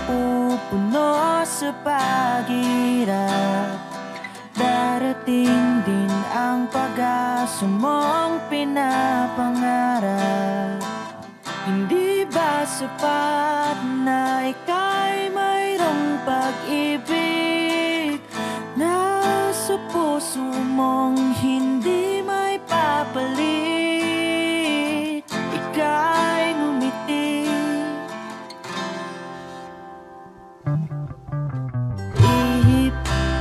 mapupuno sa paghirap. Darating din ang pag-asa mong pinapangarap. Hindi ba sapat na ika'y mayroong pag-ibig na sa puso mong hindi may papalit? Ika'y ngumiti, ihip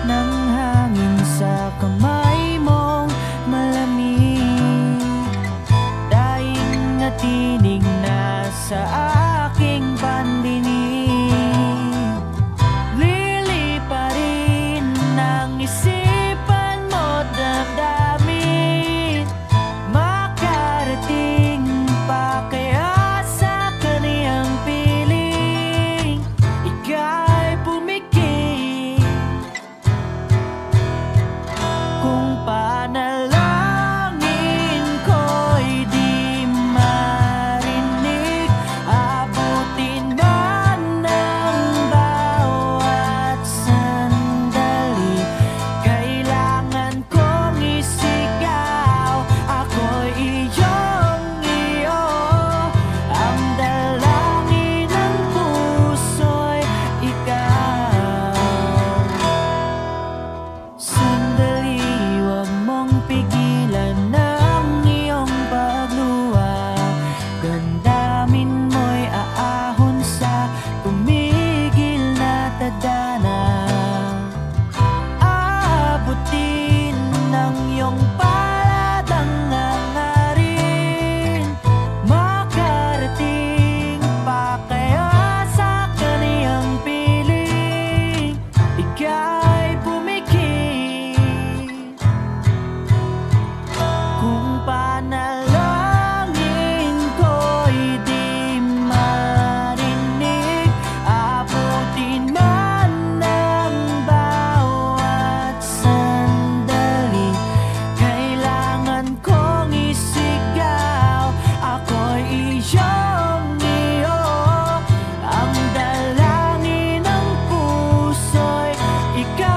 ng hangin sa kamay mong malamig, daing natinig na sa aking pandinig. Liliparin ng isipan mo, damdamin, makarating pa kaya sa kaniyang piling. Ika'y pumikit kung panalangin ko'y di marinig. Abutin man ng bawat sandali, kailangan kong isigaw. Ako'y iyong-iyo, ang dalangin ng puso'y ikaw. Sandali, huwag mong pigilan ang iyong pagluha. Damdamin mo'y aahon sa tumigil na tadhana. Aabutin ng iyong palad ang hangarin, makarating pa kaya sa kaniyang piling. Ika'y pumikit kung panalangin ko'y di marinig. Abutin man ng bawat sandali, kailangan kong isigaw. Ako'y iyong-iyo, ang dalangin ng puso'y ikaw.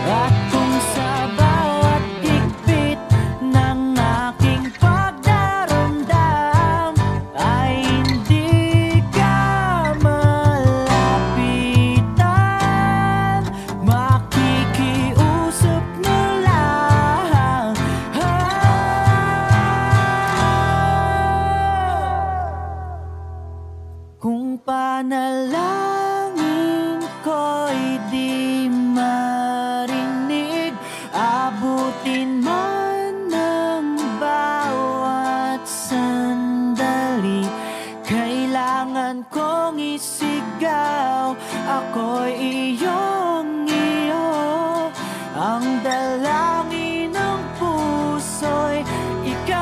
At kung sa bawat higpit ng aking pagdaramdam ay hindi ka malapitan, makikiusap na lang. Kung panalangin ko'y di marinig, abutin man ng bawat sandali, kailangan kong isigaw. Ako'y iyong-iyo, ang dalangin ng puso'y ikaw.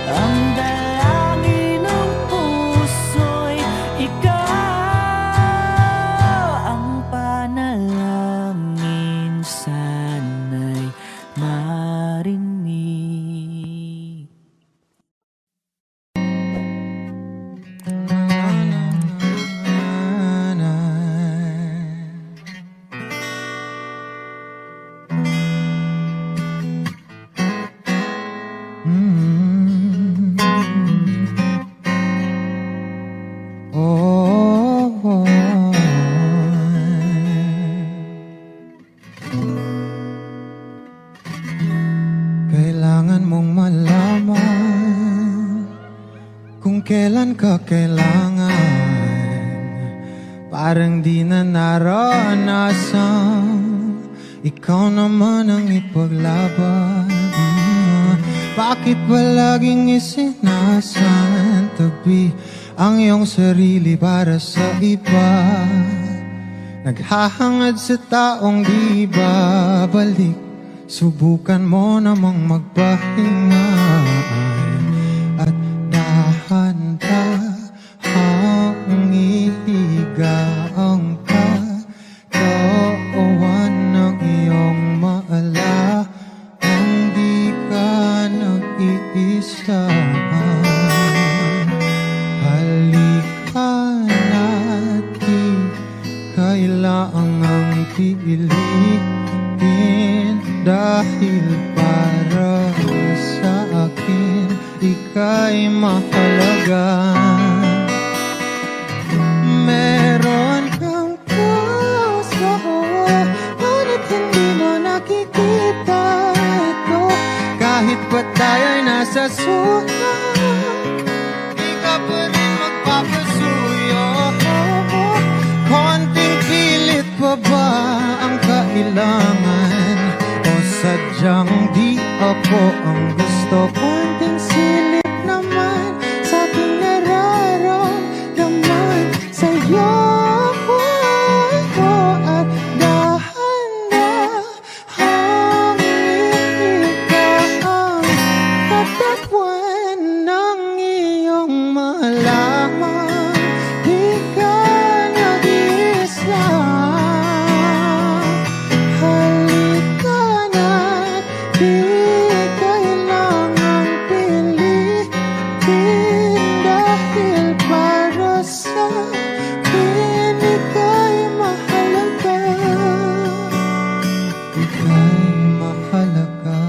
Ang dalangin ng puso'y ikaw. Ang panalangin sana'y marinig. Kailangan mong malaman Kung kailan ka kailangan, parang di na naranasan. Ikaw naman ang ipaglaban. Bakit ba laging isinasantabi ang iyong sarili para sa iba? Naghahangad sa taong di babalik. Subukan mo namang magpahinga at dahan-dahang ihiga ang katawan ng iyong maala. Ang di ka nag-iisa, halika na't di kailangang pilitin, dahil para sa akin ika'y mahalaga. Meron kang puso, ngunit hindi mo nakikita ito. Kahit pa tayo'y nasa sulat, di ka pa rin magpapasuyo. Konting pilit pa ba ang kailangan? O sadyang di ako ang gusto? Konting silip naman sa aking nararamdaman sa'yo. At dahan-dahang ihiga ang katawan ng iyong malaman. Di ka nag-iisa, halika na't di kailangang pilitin, dahil para sa akin ika'y mahalaga. Ika'y mahalaga.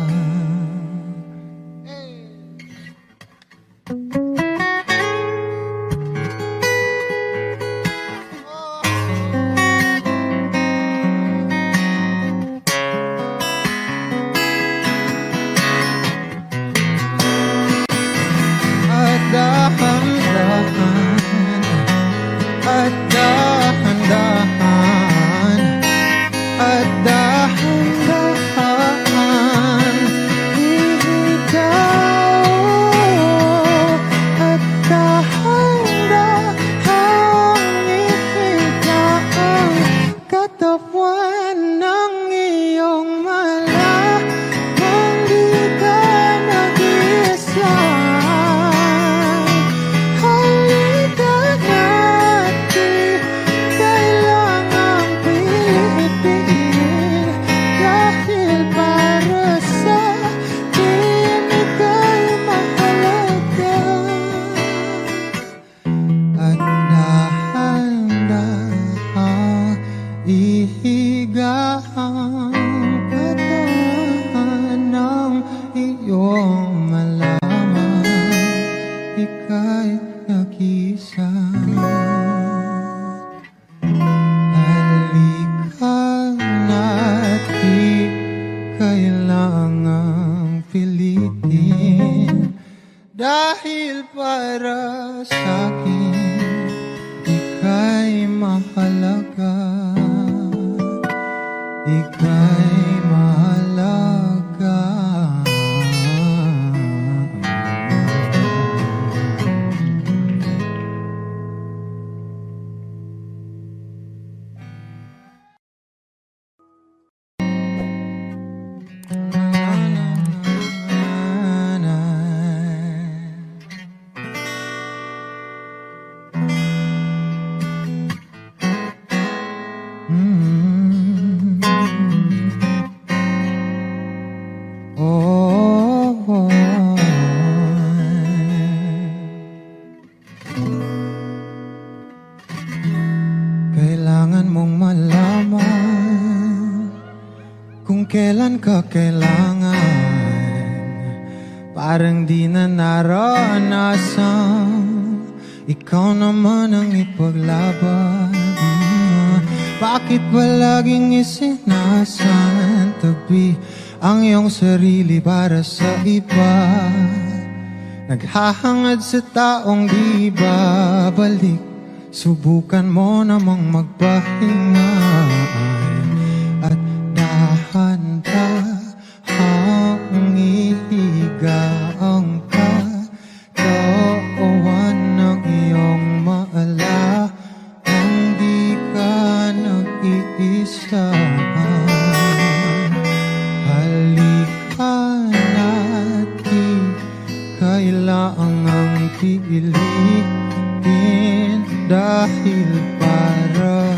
At dahan-dahan, at dahan-dahan, at dahan-dahan ihigaw, at dahan-dahang ihiga ang katawan ng iyong malaman. Di ka nag-iisa, halika na't di kailangang pilitin, dahil para sa akin ika'y mahalaga. At dahan-dahang ihiga ang katawan ng iyong malaman. Ika'y nag-iisa, halika na't di kailangang pilitin, dahil para sa akin ika'y mahalaga. Ika'y mahalaga. Kailangan mong malaman kung kailan ka kailangan, parang di na naranasan. Ikaw naman ang ipaglaban. Bakit ba laging isinasantabi ang iyong sarili para sa iba? Naghahangad sa taong di babalik. Subukan mo namang magpahinga at dahan-dahang ihiga ang katawan ng iyong maala. Hindi ka nag-iisa. Halika na't di kailangang pilitin, dahil para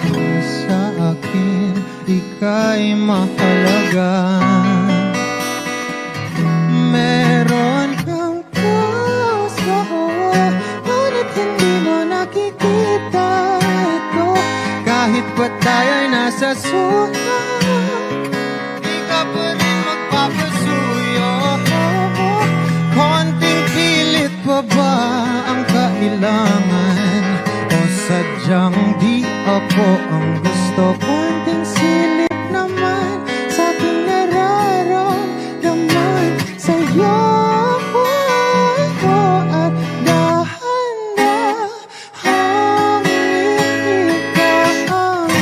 sa akin ika'y mahalaga. Meron kang puso, ngunit hindi mo nakikita ito. Kahit pa tayo'y nasa suha, di ka pa rin magpapasuyo. Konting pilit pa ba ang kailangan? O sadyang di ako ang gusto? Konting silip naman sa aking nararamdaman sa'yo. At dahan-dahang ikaw ang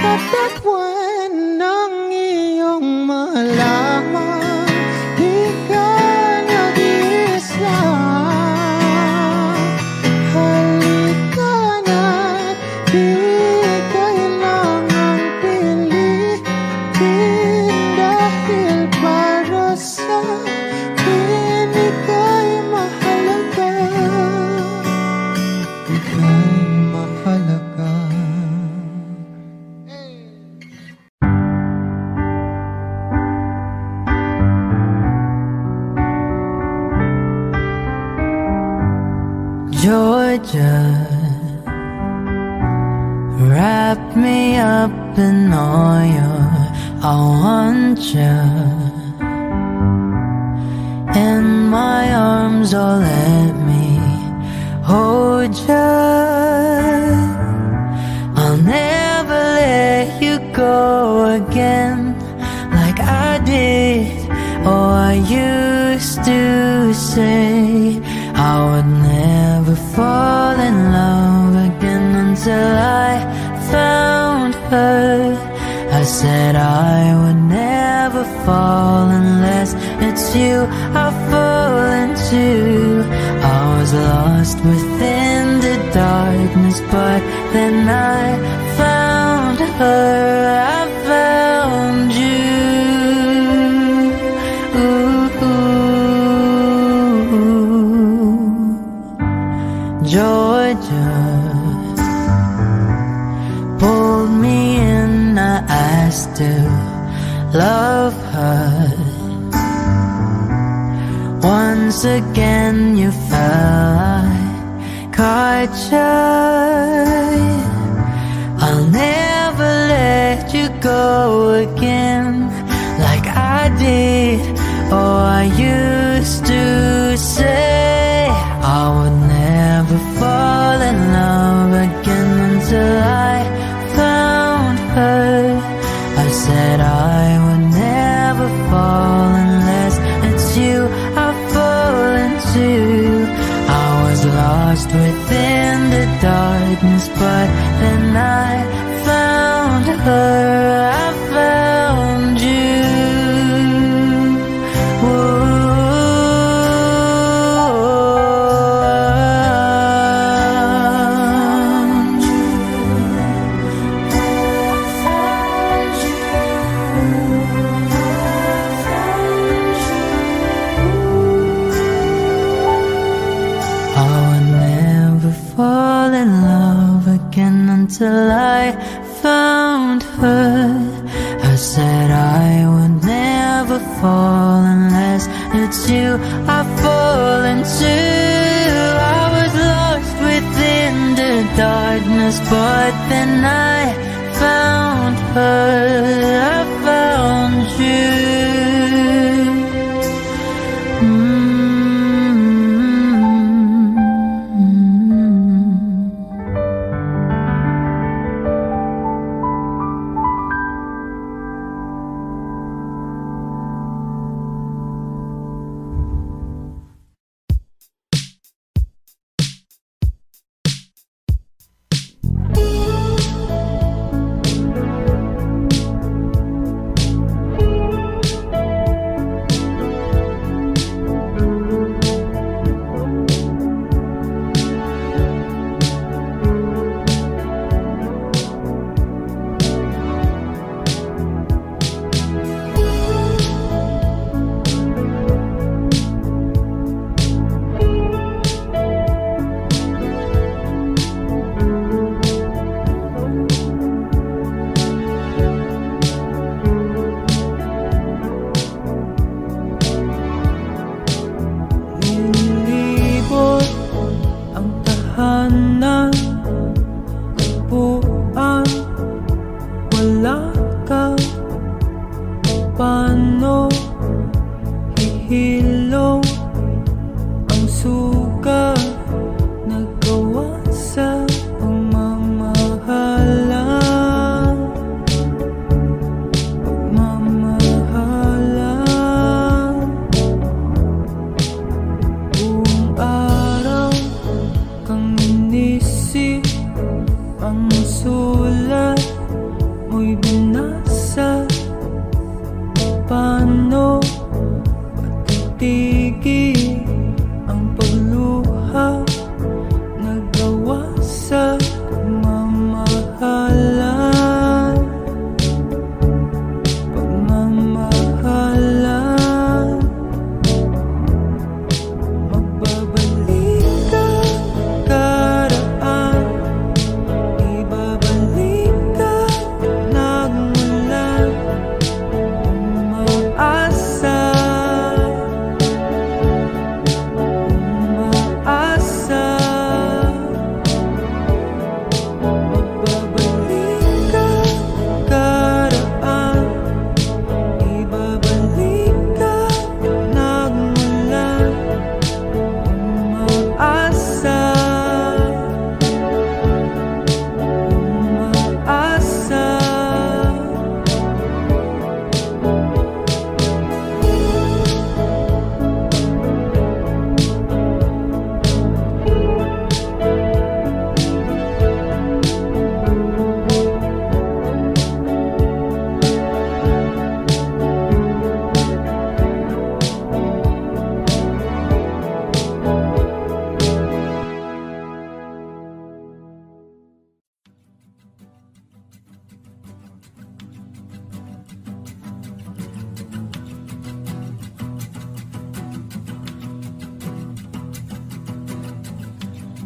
katawan ng iyong malaman. Di ka nag-iisa. Halika na't di kailangang pilitin, dahil para sa akin ika'y mahalaga. Ika'y mahalaga. Georgia, wrap me up in oil. I want you in my arms, oh let me hold you. I'll never let you go again like I did. Oh, I used to say I would never fall in love again until I found her. I said I would never fall unless it's you I fall into. I was lost within the darkness, but then I found her. I found you. Georgia pulled me in, I still love her. Once again you fell, I caught you. I'll never let you go again like I did. Oh, I used to say I would never fall in love again until I found her. I said I would never fall unless it's you I fall into. I was lost within the darkness, but then I found her. I found you. Fall in love again until I found her. I said I would never fall unless it's you I fall into. I was lost within the darkness, but then I found her. I found you.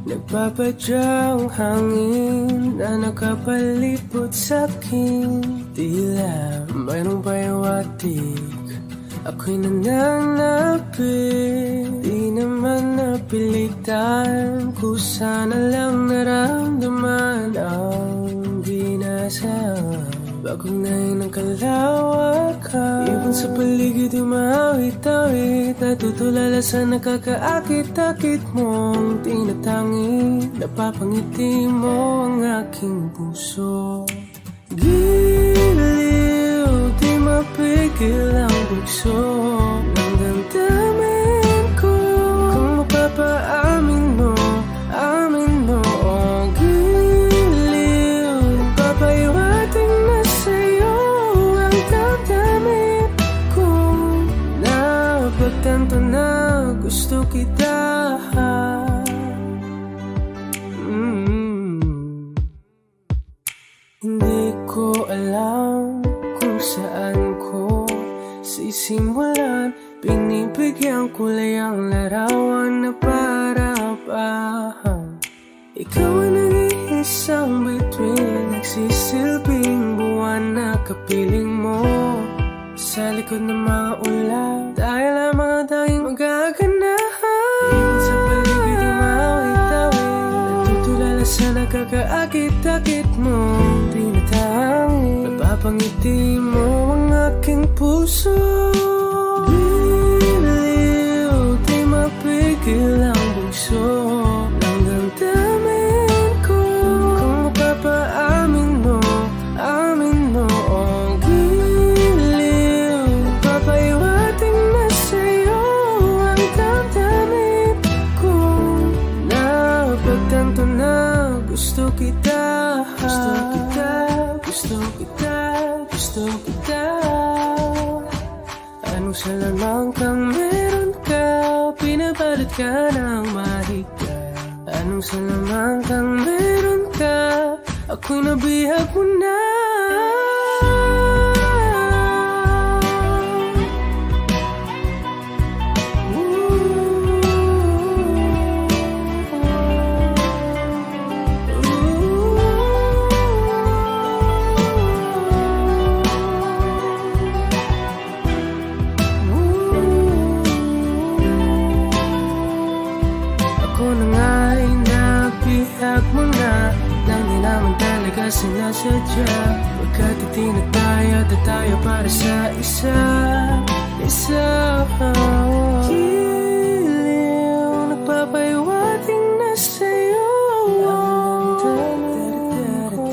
Nagpapadyang hangin na nakapalipot sa'kin. Tila mayroong payawatig, ako'y nananapit. Di naman napilitan, kusana lang naramdaman ang ginasam. Bagong nahin ng kalawakan, ibon sa paligid umawit-awit. Natutulala sa nakakaakit-akit mong tinatangi. Napapangiti mo ang aking puso. Giliw, di mapigil ang bugso ng damdamin ko. Kung mapapaamin mo, amin mo. Oh, giliw, papahiwating na sa'yo ang damdamin ko. Napagtanto na gusto kita. Hindi ko alam kung saan ko sisimulan. Binibigyan kulay ang larawan na para-parahan. Ikaw ang nag-iisang bituin, nagsisilbing buwan na kapiling mo. Sa likod ng mga ulan, tayo lamang ang tanging magaganahan. Ibon sa paligid umawit-awit, natutulala sa nakakaakit-akit mo. Napapangiti mo ang aking puso. Giliw, di mapigil ang bugso ng damdamin ko. Kung mapapaamin mo, amin mo. Oh, giliw, papahiwating na sa'yo ang damdamin ko. Napagtanto na gusto kita. Gusto kita, gusto kita, gusto kita. Anong salamang kang meron ka, pinabalot ka ng mahika. Anong salamang kang meron ka, ako'y nabihag mo na. Sinasadya, pagkat itinataya tayo para sa isa. Giliw, nagpapahiwating na sa'yo ang damdamin ko.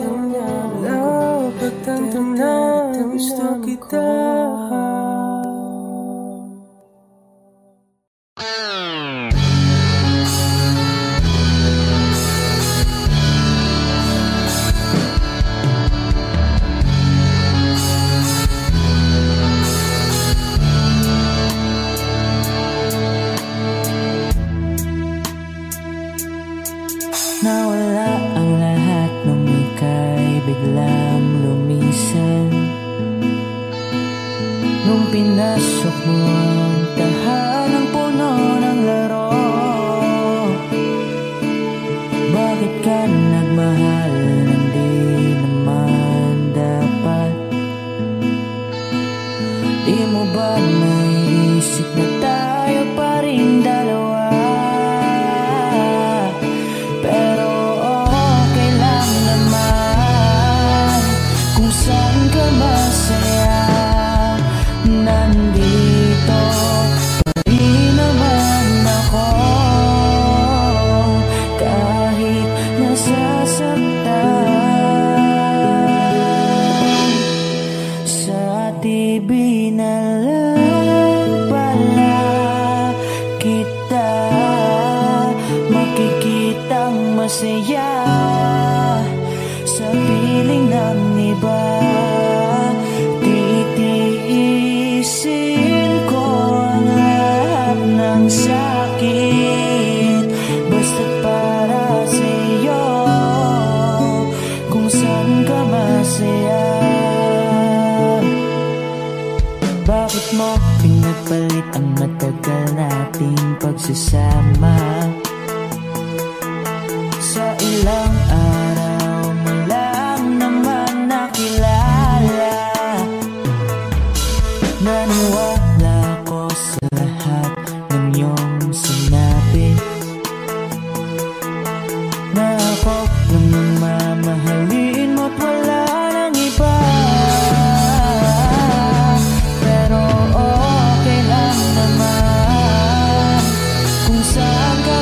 Napagtanto na gusto kita. Nawala ang lahat nung ika'y biglang lumisan. Nung pinasok mo ang tahanang puno ng laro, bakit ka nagmahal nang di naman dapat? Di mo ba naisip na tayo pa rin dalawa? Nandito pa rin naman ako, kahit nasasaktan. Sa TV na lang pala kita makikitang masaya sa piling ng iba. Titiisin ko ang lahat ng sakit, basta't para sa'yo, kung saan ka masaya. Bakit mo pinagpalit ang matagal nating pagsasama?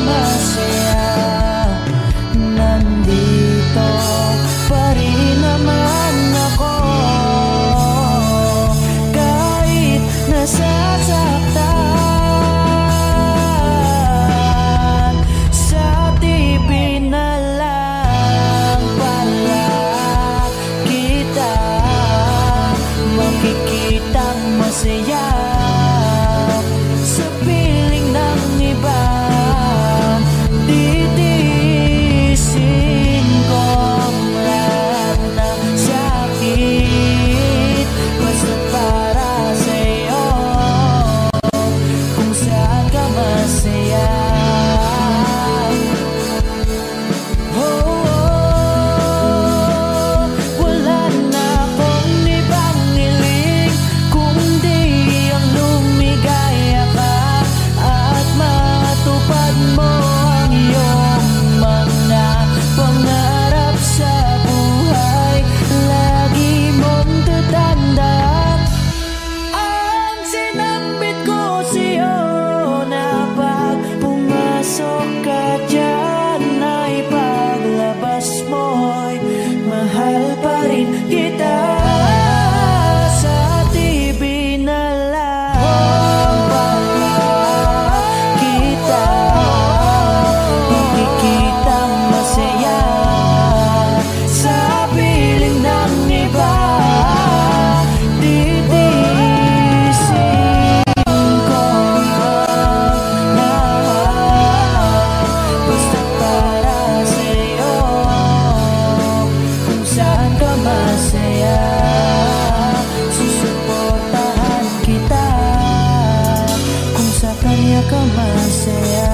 masaya. Nandito pa rin naman ako, kahit nasasaktan. Sa TV na lang pala kita makikitang masaya. Sa piling ng iba, titiisin ko ang lahat ng sakit, basta para sa'yo, kung saan ka masaya. Wala na akong ibang hiling kundi ang lumigaya ka at matupad mo ang iyong mga pangarap sa buhay. Lagi mong tatandaan ang sinambit ko sa'yo, na pag pumasok ka dyan ay paglabas mo'y mahal pa rin kita. Sa TV na lang pala kita makikitang masaya. Sa piling ng iba, titiisin ko ang lahat, basta para sa'yo, kung saan ka masaya. Susuportahan kita kung sa kanya ka masaya.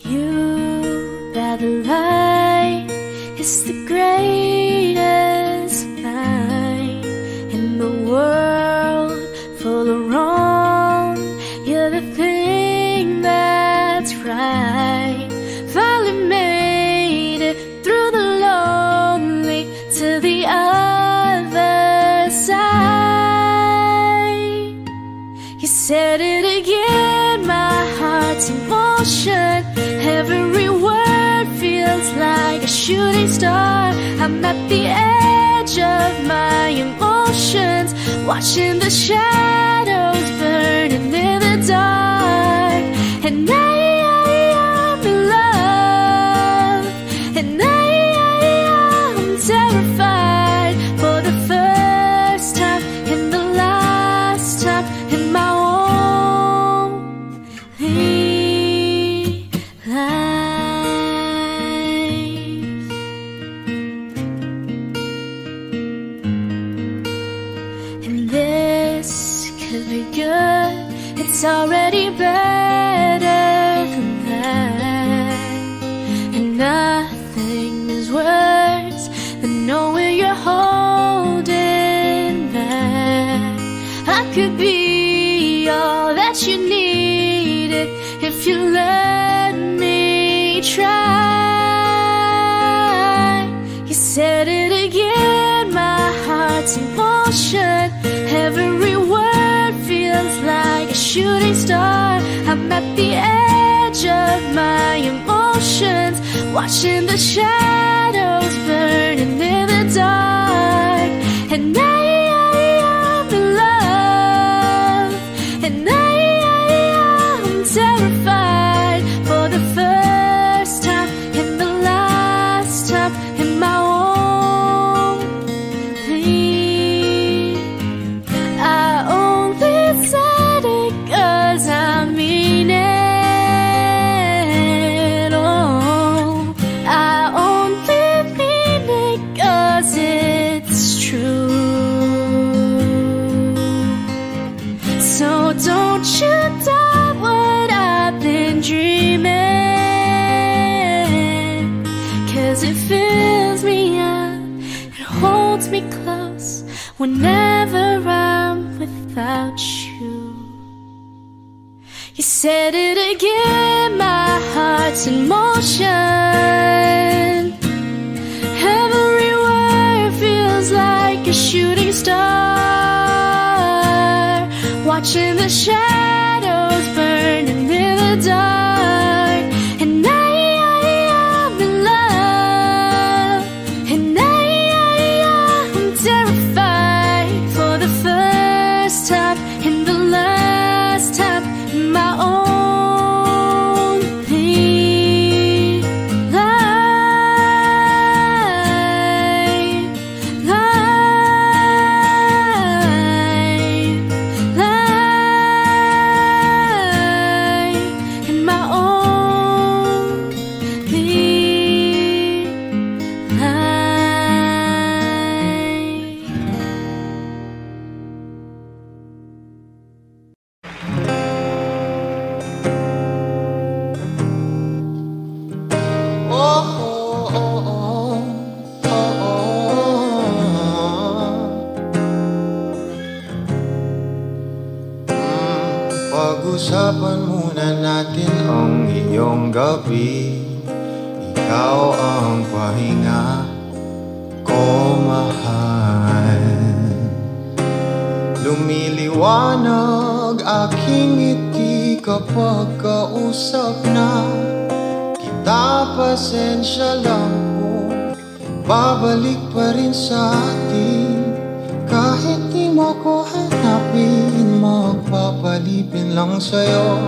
You that the light is the greatest light in the world full of wrong. You're the thing that's right. Finally made it through the lonely to the other side. You said it again, my heart's in motion. Every word feels like a shooting star. I'm at the edge of my emotions, watching the shadows burning in the dark. And I'm in love, and I'm terrified for the first time and the last time in my lonely life. And this could be good, it's already better than that. And nothing is worse than knowing you're holding back. I could be all that you needed if you let me try. You said it again, my heart's in motion. Every word feels like a shooting star. I'm at the edge of my emotions, watching the shadows burning in the dark. And I'm in love, and I'm terrified for the first time and the last time in my lonely. I only said it 'cause I mean it. Oh, I only mean it 'cause it's true. So don't you doubt what I've been dreaming, 'cause it fills me up, it holds me close whenever I'm without you. You said it again, my heart's in motion. Every word feels like a shooting star, watching the shadows burning in the dark. And I'm in love, and I'm terrified for the first time and the last time in my only life, in my only Pag-usapan muna natin ang iyong gabi. Ikaw ang pahinga ko, mahal. Lumiliwanag aking ngiti kapag kausap na kita. Pasensya lang kung babalik pa rin sa atin. Kahit di mo ko hanapin, magpapalipin lang sa'yo.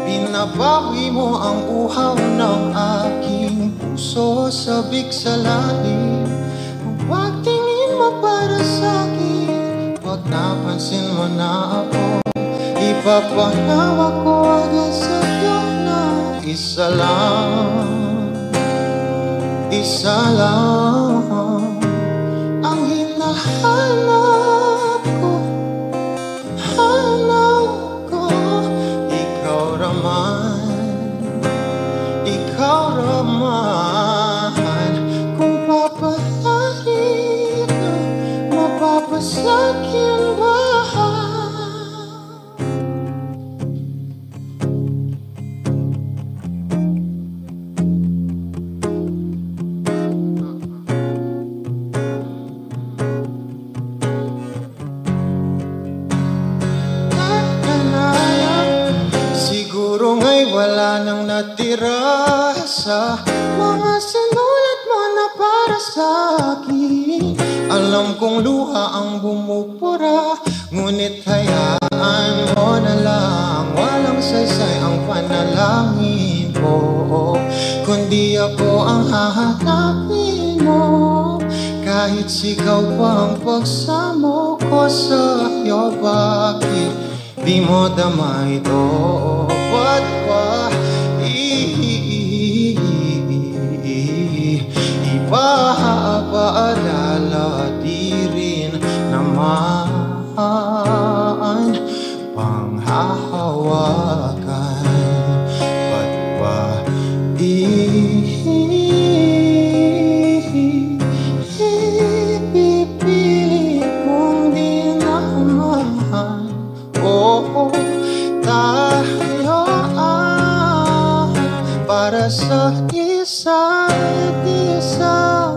Pinabawi mo ang uhaw ng aking puso, sabik sa lalim. Huwag tingin mo para sa'kin, pag napansin mo na ako, ipapahawak ko agad sa'yo na isa lang, isa lang ang hinahanap ko, hanap ko. Ikaw raman, kung papalarin na mapapasakyan ba? Wala nang natira sa mga sinulat mo na para sa akin. Alam kong luha ang bumupura, ngunit hayaan mo na lang. Walang saysay ang panalangin ko, kundi ako ang hahanapin mo. Kahit sigaw pa ang pagsamo ko sa'yo, bakit di mo dama ito? Ba't ba ipapaalala? Di rin naman panghahawakan. Ba't ba ipipili kung di naman? Oh, tayo para sa isa't isa.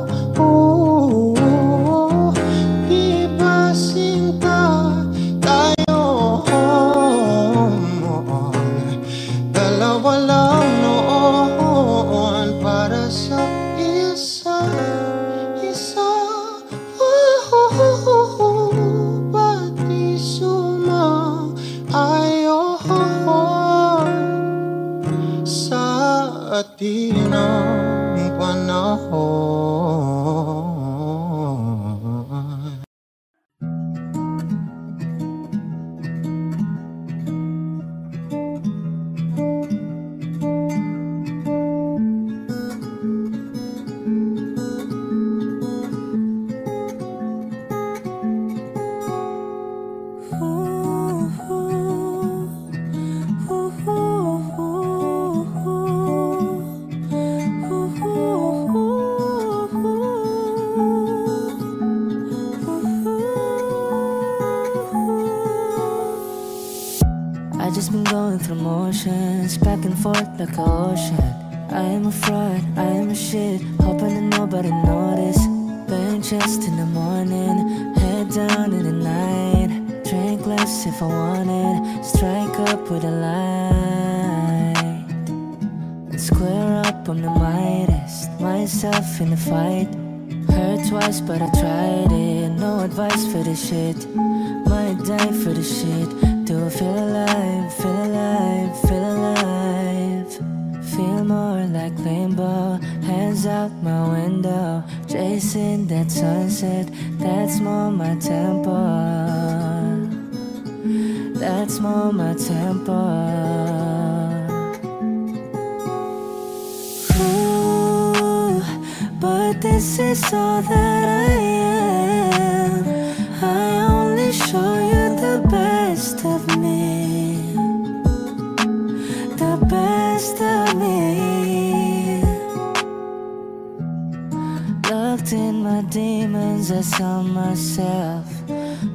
Di ba sinta tayo? Dalawa lang noon para sa isa't isa. Ba't di suma-ayon sa atin ang panahon? I just been going through motions, back and forth like an ocean. I am a fraud, I am a shit, hoping that nobody notice. Bang chest in the morning, head down in the night. Drink less if I wanted, strike up with a light. And square up, I'm the mightiest, myself in the fight. Hurt twice but I tried it, no advice for this shit. Might die for this shit. Do I feel alive, feel alive, feel alive? Feel more like rainbow, hands out my window, chasing that sunset, that's more my tempo. That's more my tempo. Ooh, but this is all that I am. I only show you the best of me, the best of me. Looked in my demons, I saw myself.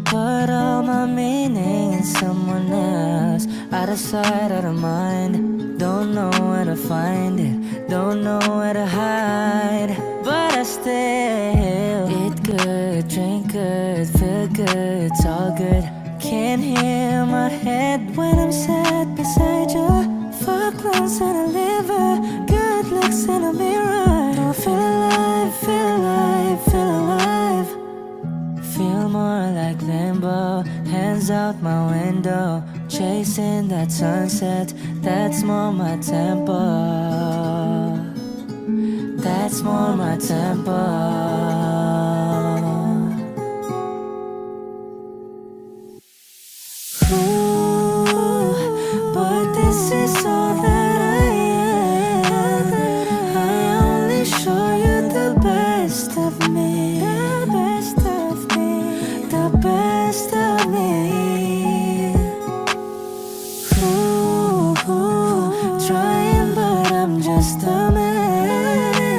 Put all my meaning in someone else. Out of sight, out of mind. Don't know where to find it, don't know where to hide. But I still eat good, drink good, feel good, it's all good. Can't hear my head when I'm sat beside you. Fuck lungs and a liver, good looks in a mirror. Do I feel alive, feel alive, feel alive? Feel more like limbo, hands out my window, chasing that sunset, that's more my tempo. That's more my tempo. Ooh, but this is all that I am. I only show you the best of me, the best of me, the best of me. Ooh, trying but I'm just a man,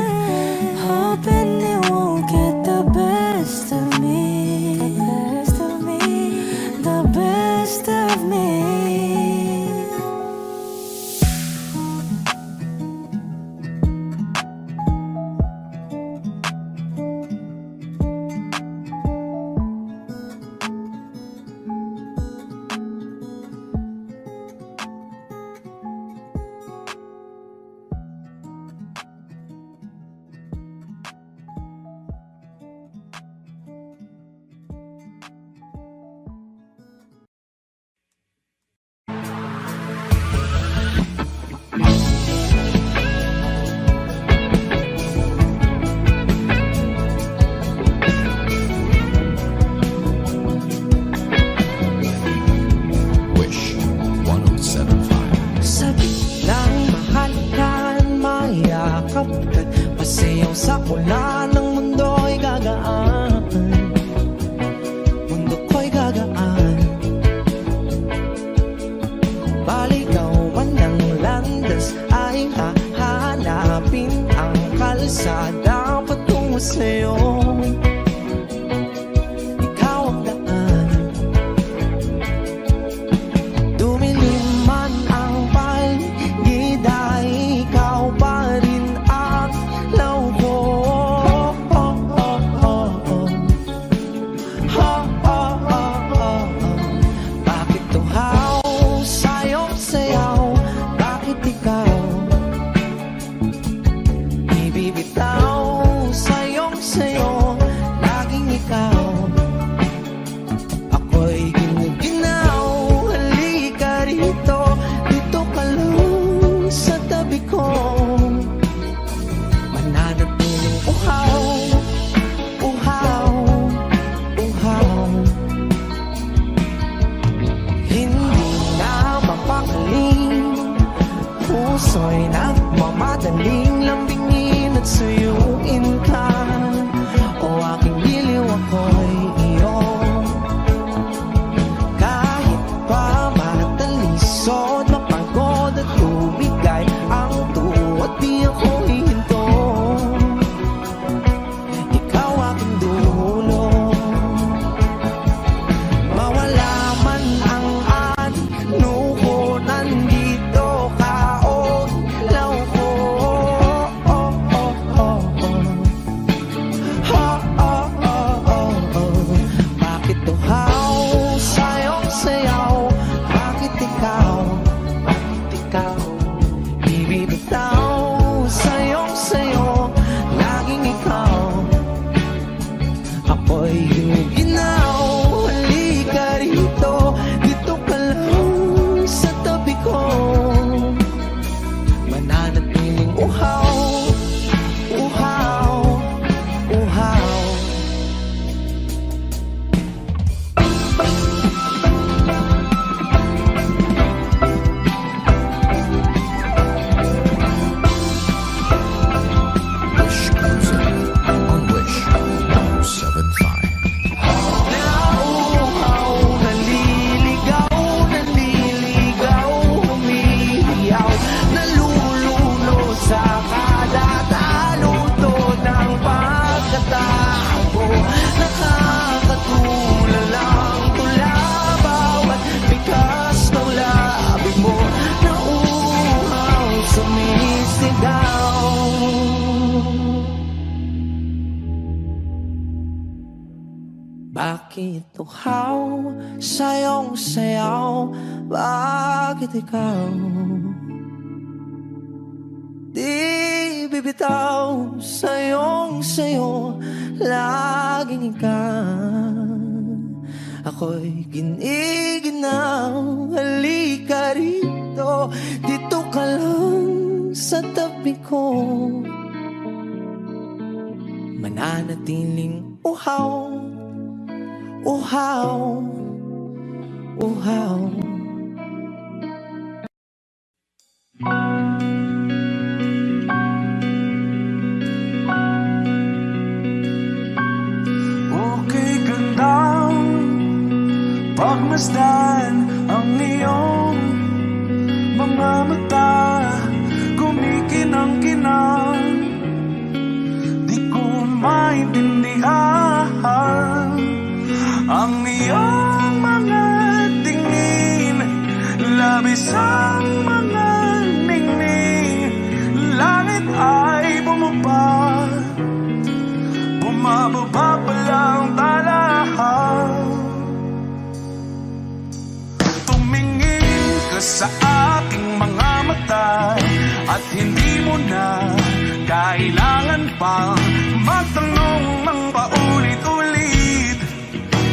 hoping it won't get the best of me, the best of me, the best of me. Sa ulan ng mundo'y gagaan, mundo ko'y gagaan. Baligaw man ng landas ay hahanapin ang kalsada patungo sa'yo. Ikaw ang daan, dumilim man ang paligid ay ikaw pa rin ang law ko. Bakit tuhaw sa'yo sayaw? Bakit ikaw ibibitaw sa'yong sayo? Laging ikaw, ako'y ginuginaw. Halika rito, dito ka lang sa tabi ko. Mananatiling uhaw, uhaw, uhaw. Hindi na mapakaling, puso'y nagmamadaling lambingin at suyuin ka. O aking giliw, ako'y iyo. Kahit pa matalisod, mapagod at tumigay ang tuwa, di ako hihinto. Ikaw aking dulo, mawala man ang ano ko. Bakit uhaw sa'yong sayaw? Bakit ikaw di bibitaw? Sa'yong sayo, laging ikaw. Ako'y giniginaw, halika rito, dito ka lang sa tabi ko. Mananatiling uhaw, uhaw, uhaw. Okay, gandang pagmasdan ang iyong mga mata, kumikinang-kinang. Di ko maintindihan ang iyong mga tingin, labis ang mga ningning. Langit ay bumaba, bumababa pa lang talahan. Tumingin ka sa aking mga mata at hindi mo na kailangan pang magtanong ng paulit-ulit.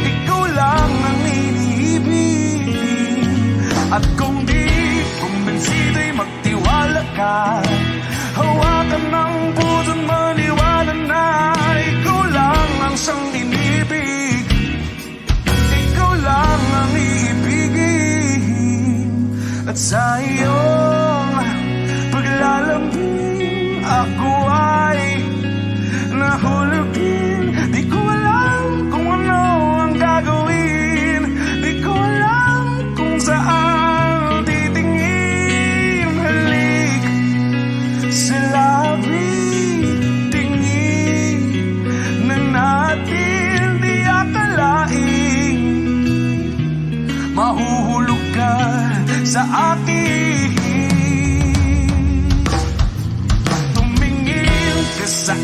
Ikaw lang ang iniibig, at kung di kumbinsido'y magtiwala ka. Hawakan ng puso't maniwala na ikaw lang ang siyang inibig. Ikaw lang ang iibigin, at sa iyong paglalambing ako ay nahulog din. Di ko alam kung ano ang gagawin, di ko alam kung saan titingin. Halik sa labi, tingin na natin di akalain. Mahuhulog ka sa akin. Tumingin ka sa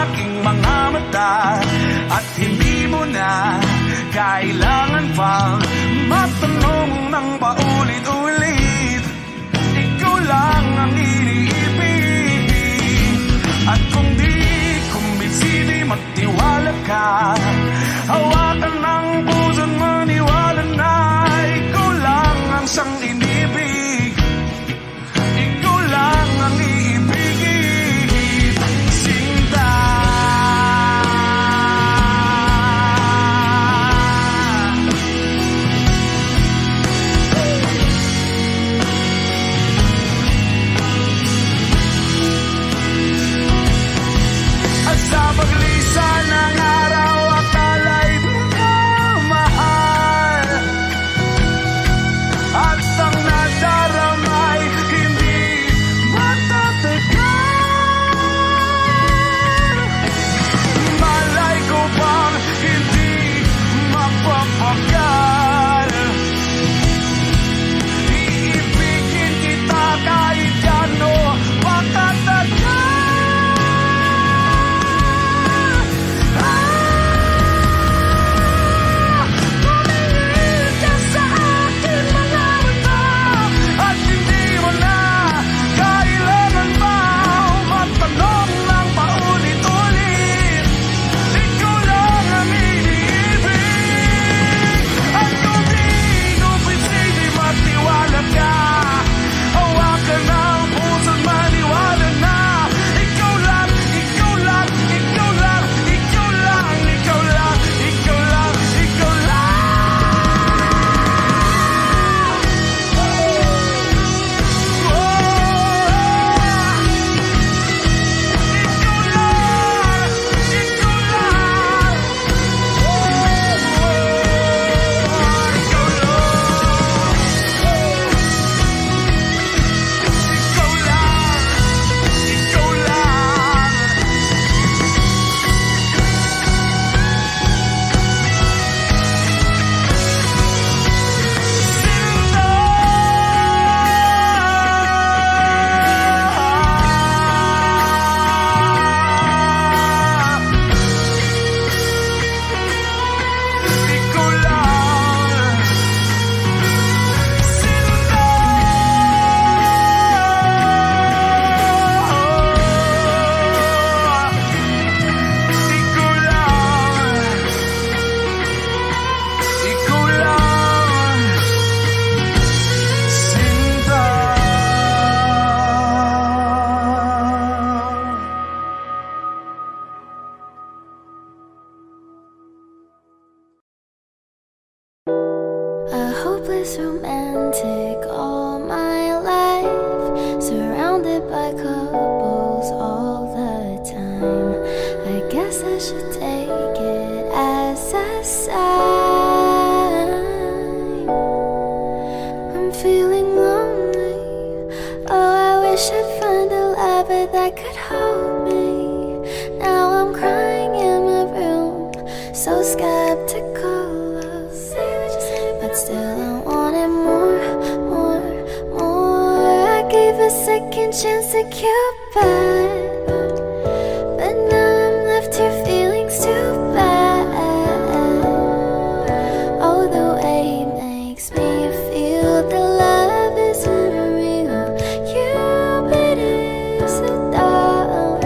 aking mga mata at hindi mo na kailangan pang matanong ng paulit-ulit. Ikaw lang ang iniibig, at kung di kumbinsido'y magtiwala ka. Hawakan ng puso't maniwala na ikaw lang ang siyang inibig. Ikaw lang ang iibigin, Sinta. feeling lonely. Oh, I wish I'd find a lover that could hold me. Now I'm crying in my room, so skeptical of, but still I wanted more, more, more. I gave a second chance to Cupid, but now I'm left here feeling too bad. Oh, the way he makes me feel the love is unreal. Cupid is a dog.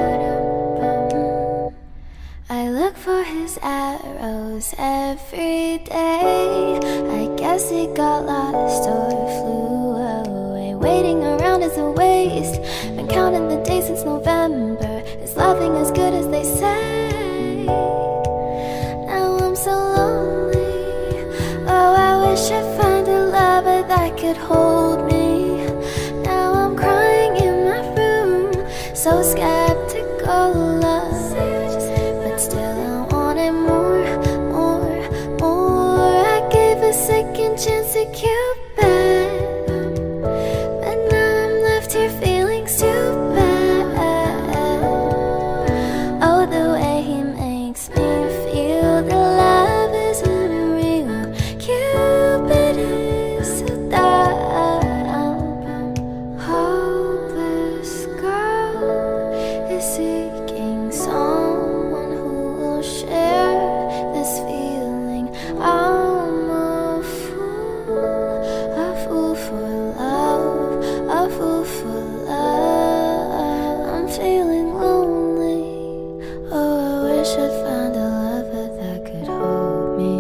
I look for his arrows every day. I guess he got lost or flew away. Waiting around is a waste. Been counting the days since November. Is loving as good as they say? Now I'm so lonely. Oh, I wish I'd find a lover that could hold me. Now I'm crying in my room, so skeptical of, but still I wanted more, more, more. I gave a second chance to Cupid, but now I'm left here feeling too bad. Oh, the way he makes me feel the love is unreal. Cupid is so dumb. Hopeless girl is seeking someone who will share this feeling. I'm a fool for love, a fool for love. I'm feeling lonely. Oh, I wish I'd found a lover that could hold me.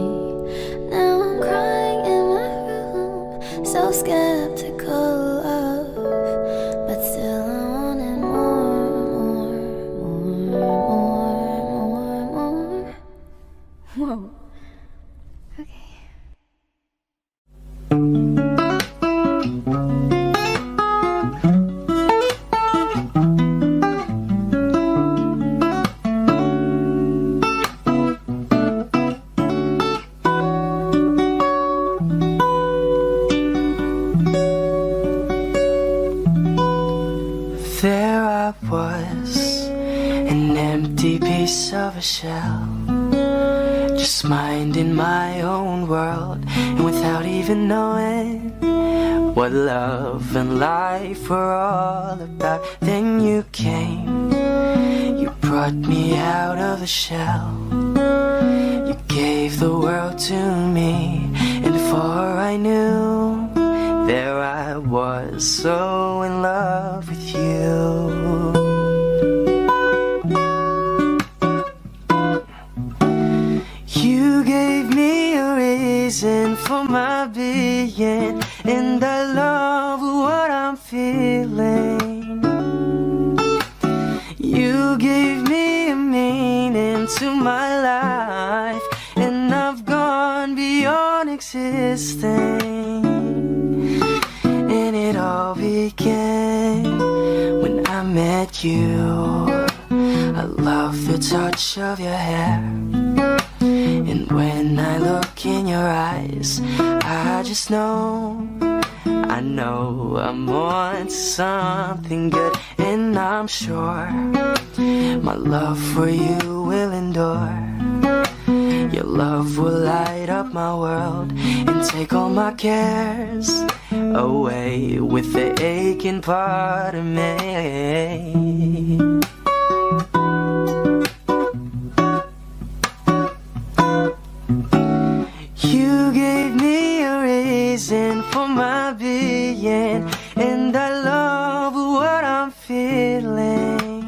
Now I'm crying in my room, so skeptical of, but still I wanted more, more, more. Whoa. Okay. There I was, an empty piece of a shell, just minding my own world, and without even knowing what love and life were all about. Then you came, you brought me out of the shell, you gave the world to me, and before I knew, there I was, so in love with you. You gave me a reason for my being, and I love what I'm feeling. You gave me a meaning to my life, and I've gone beyond existing. And it all began when I met you. I love the touch of your hair, and when I look in your eyes, I just know, I know I'm on to something good. And I'm sure my love for you will endure. Your love will light up my world and take all my cares away with the aching part of me. You gave me a reason for my being, and I love what I'm feeling.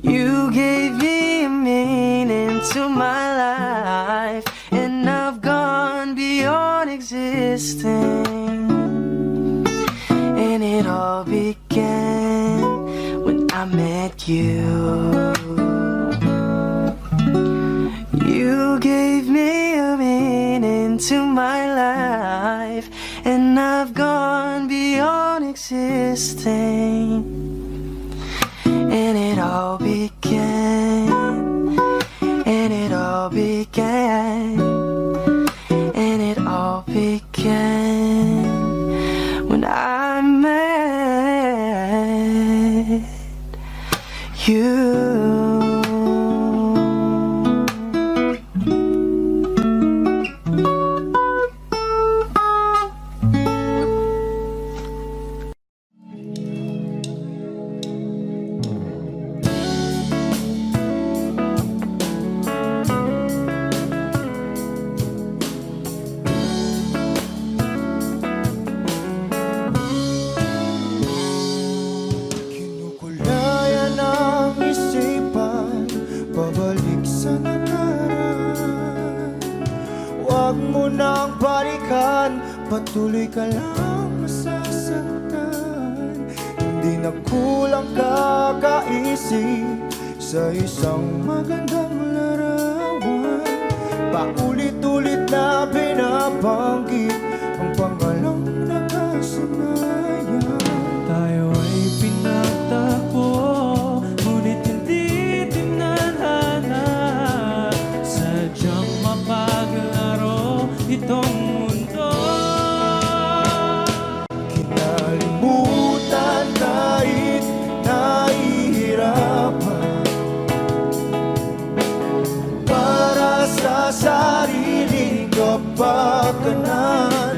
You gave me a meaning to my life, and I've gone beyond existing. And it all began when I met you. You gave me a meaning to my life, and I've gone beyond existing. And it all began, and it all began, and it all began. when I met you. Patuloy ka lang masasaktan. Hindi na kulang kakaisip sa isang magandang larawan. Paulit-ulit na binabanggit ang pangalang nakasanayan. Tayo ay pinagtagpo, ngunit hindi tinadhana. Sadyang mapaglaro itong sariling kapakanan.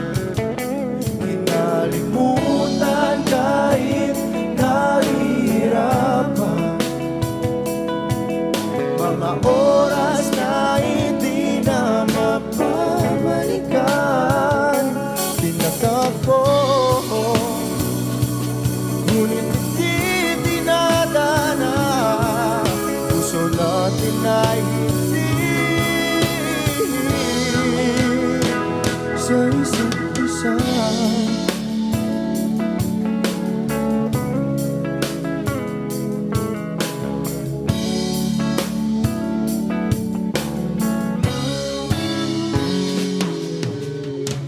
Kinalimutan kahit nahihirapan. Mga oras na hindi na mapabalikan. Tinatako, ngunit hindi dinadana. Puso natin ay sa isa't isa.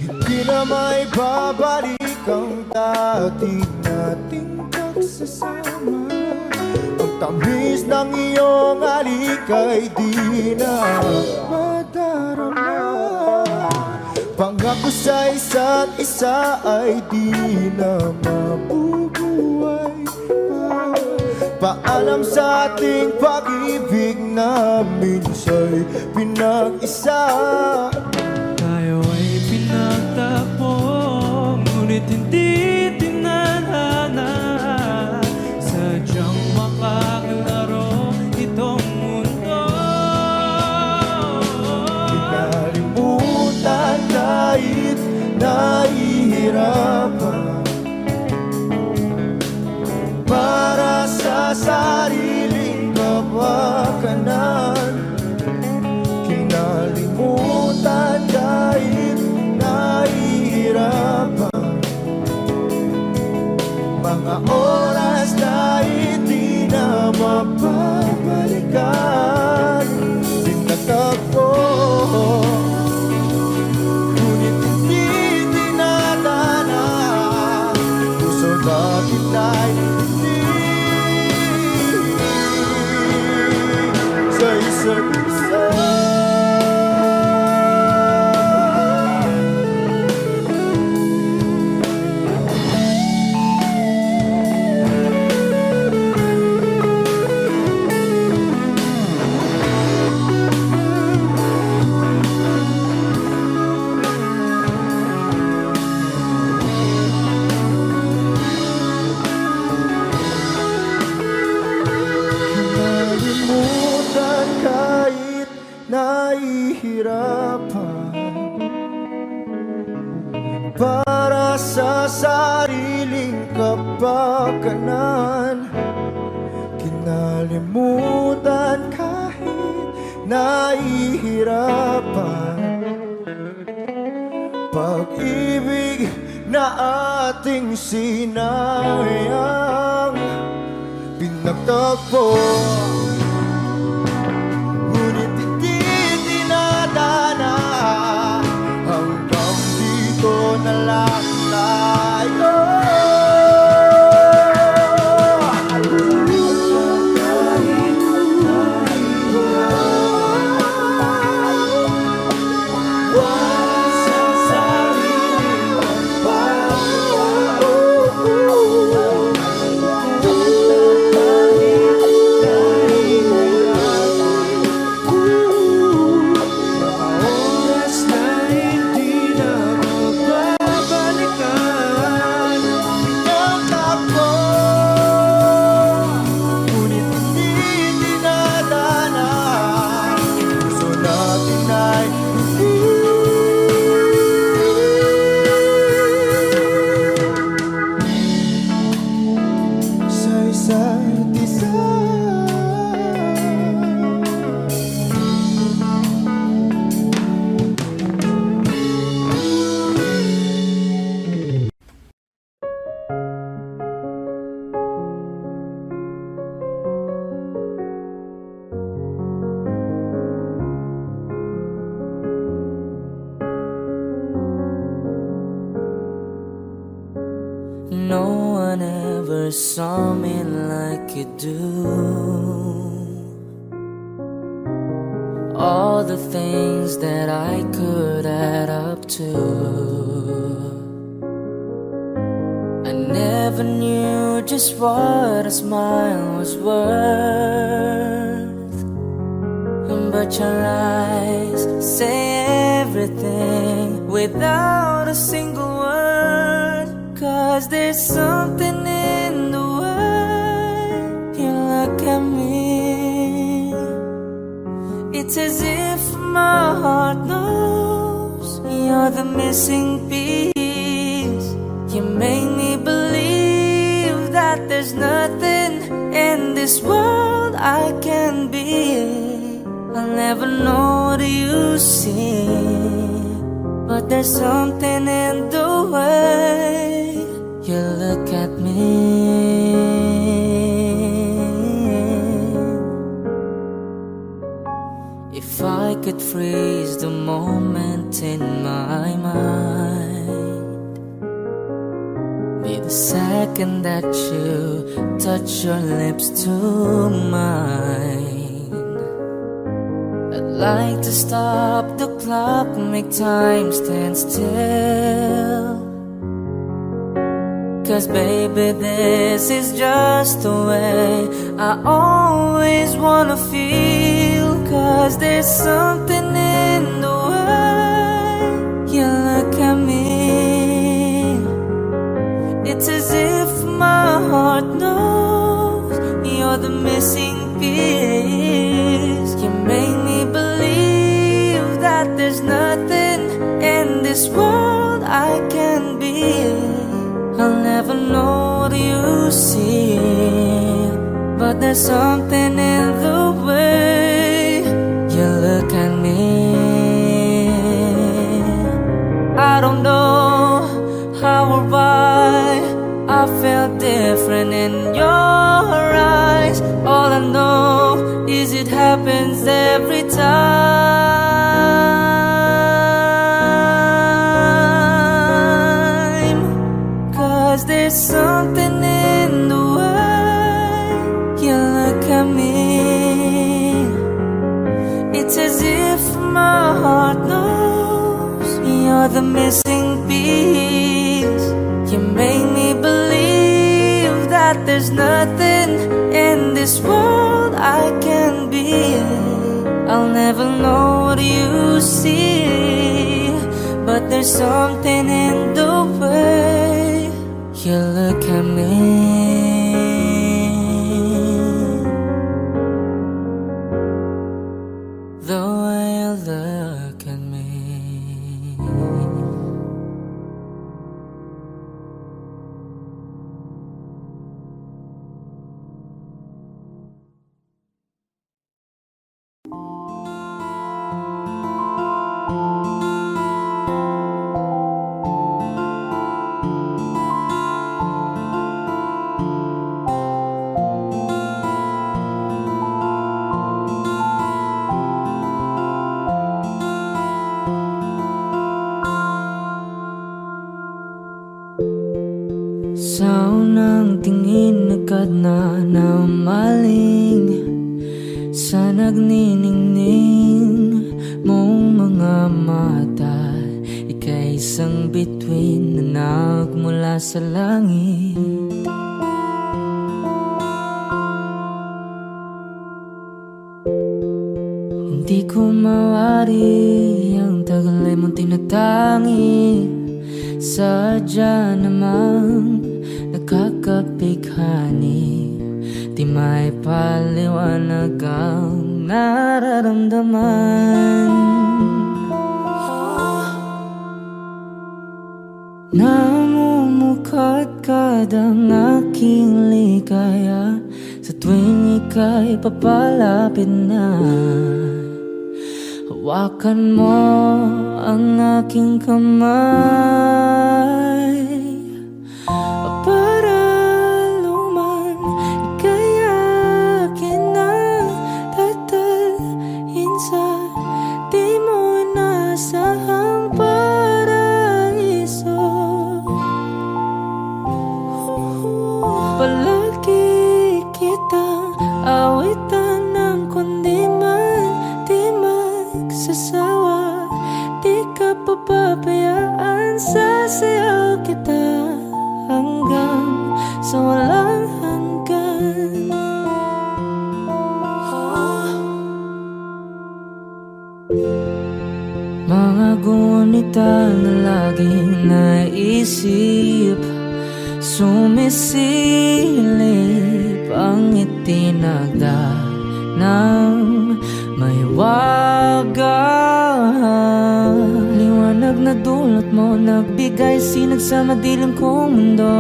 Hindi na may babalik ang dati nating pagsasama. Ang tamis ng iyong halik ay di na madarama. Pangako sa isa't isa ay di na mabubuhay pa. Paalam sa ating pag-ibig na minsa'y pinag-isa. Tayo ay pinagtagpo, ngunit hindi tinadhana. Sadyang makakalaro itong mundo. Kinalimutan kahit nahihirapan. Para sa sariling kapakanan. Kinalimutan kahit nahihirapan. Mga oras na hindi na mapabalikan. Tinatagpo, ngunit hindi dinadana. Puso natin ay hindi sa isa't isa. Kinalimutan kahit nahihirapan. Para sa sariling kapakanan. Kinalimutan kahit nahihirapan. Pag-ibig na ating sinayang pinagtagpo, ngunit hindi dinadana. Hanggang dito na lang tayo. No one ever saw me like you do. All the things that I could add up to, I never knew just what a smile was worth. But your eyes say everything without a single word. 'Cause there's something in the way you look at me. It's as if my heart knows you're the missing piece. You make me believe that there's nothing in this world I can be. I'll never know what you see, but there's something in the way you look at me. If I could freeze the moment in my mind, be the second that you touch your lips to mine. I'd like to stop the clock, make time stand still. 'Cause baby, this is just the way I always wanna feel. 'Cause there's something in the way you look at me. It's as if my heart knows you're the missing piece. You make me believe that there's nothing in this world I can be. I'll never know what you see, but there's something in the way you look at me. I don't know how or why I felt different in your eyes. All I know is it happens every time. 'Cause there's something in the way you look at me. It's as if my heart knows you're the missing piece. You make me believe that there's nothing in this world I can be. I'll never know what you see, but there's something in the way you look at me. The way you look at me. Sa unang tingin agad na namaling sa nagniningning mong mga mata. Ika'y isang bituin na nagmula sa langit. Hindi ko mawari ang tagal ay mong tinatangi. Sadya namang nakakapighani, di may paliwanag ang nararamdaman. Namumukadkad ang aking ligaya sa tuwing ika'y papalapit na. Hawakan mo ang aking kamay para luman ika'y akin na tatalhin sa di mo inasahang paraiso. Sumisilip ang itinagda ng may wagang liwanag na dulot mo, nagbigay sinag sa madilim kong mundo.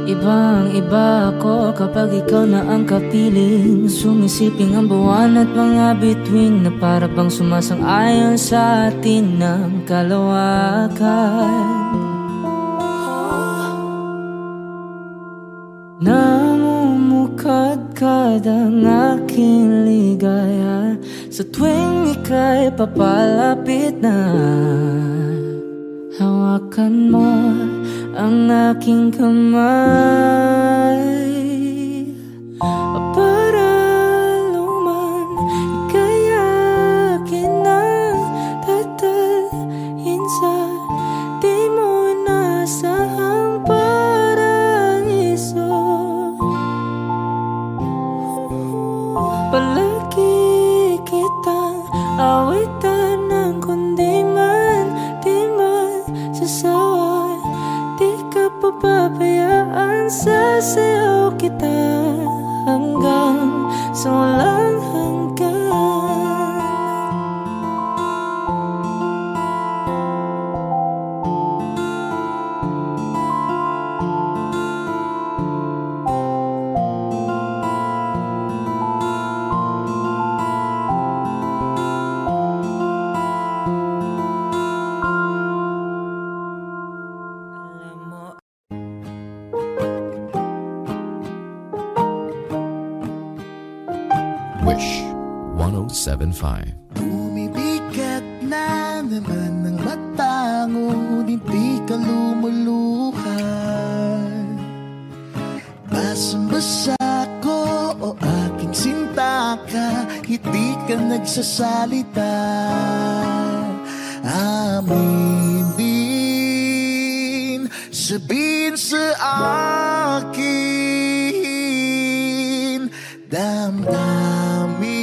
Ibang iba ako kapag ikaw na ang kapiling. Sumisiping ang buwan at mga bituin na para bang sumasang-ayon sa atin ng kalawakan. Namumukadkad ang aking ligaya sa tuwing ika'y papalapit na. Hawakan mo ang aking kamay para luman ika'y akin na tatalhin sa di mo inasahang paraiso. Palagi kitang awitan ng kundi man di man sasawa. Di ka papabayaan, sasayaw kita hanggang sa walang hanggan. Wish 107.5. Bumibigat na naman ang mata, ngunit di ka lumuluhan. Basang-basa ko o aking sinta ka, hindi ka nagsasalita. Aminin, sabihin sa akin, damdamin,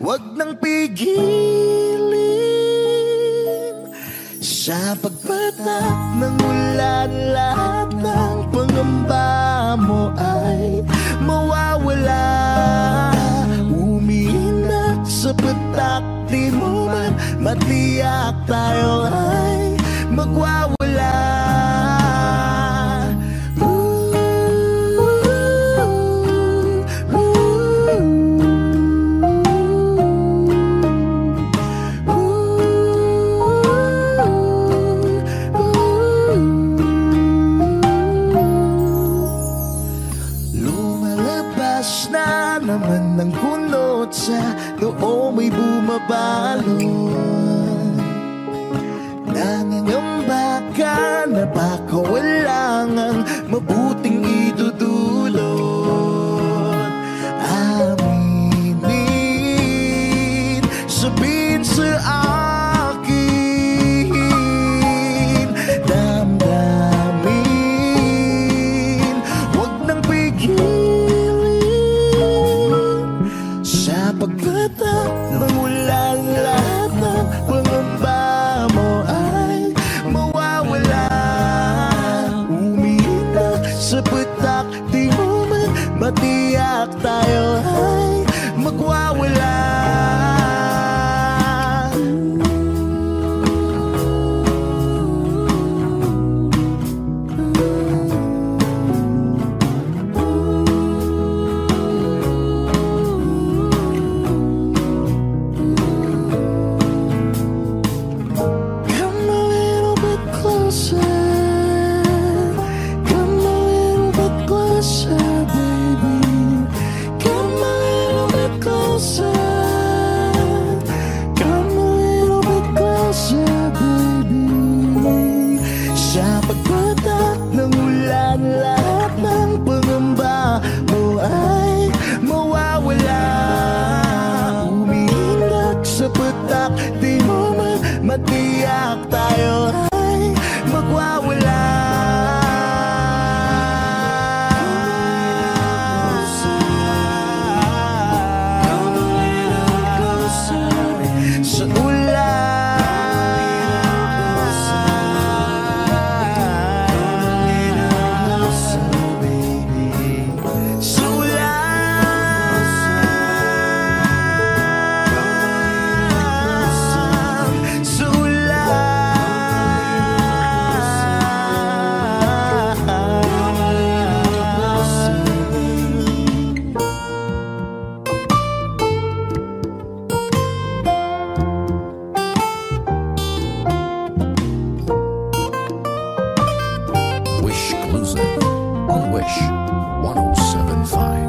wag nang pigilin. Sa pagpatak ng ulan, lahat ng pangamba mo ay mawawala. Umiinak sa patak, di mo man matiyak, tayo ay magwawala. Naman ng kunot sa noo mo'y bumabalon. Nangangamba ka na baka walang ang mabuting idudulot. Aminin, sabihin sa akin, damdamin, wag nang pigilin. Pagkatak ng ulan, lahat ng pangamba mo ay mawawala. exclusive on Wish 1075.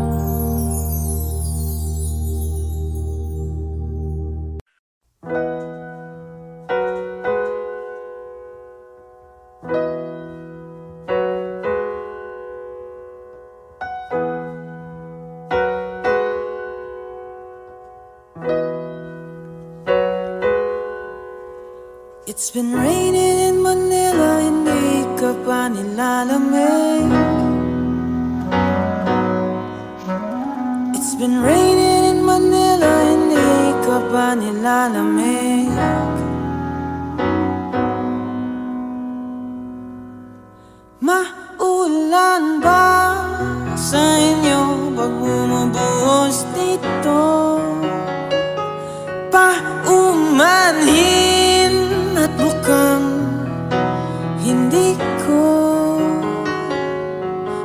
It's been raining in Manila, hindi ka pa nilalamig. It's been raining in Manila, hindi ka pa nilalamig. Maulan ba sa inyo pag bumubuhos dito? Paumanhin at mukhang hindi ko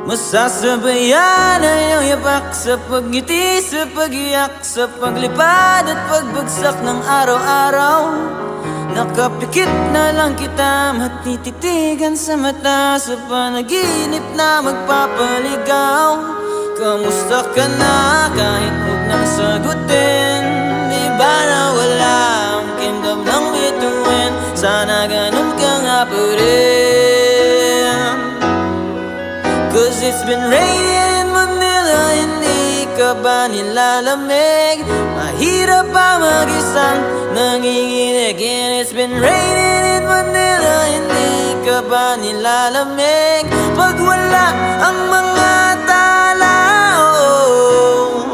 masasabayan ang iyong yapak sa pagngiti, sa pagiyak, sa paglipad at pagbagsak ng araw-araw. Nakapikit na lang kita, matititigan sa mata, sa panaginip na magpapaligaw. Kamusta ka na kahit huwag nang sagutin? Di ba na wala ang kingdom ng bituin? Sana ganun ka nga pa rin. Cause it's been raining in Manila, hindi ka ba nilalamig? Mahirap pa mag-isang nanginginig. And it's been raining in Manila, hindi ka ba nilalamig? Pag wala ang mga tala, oh,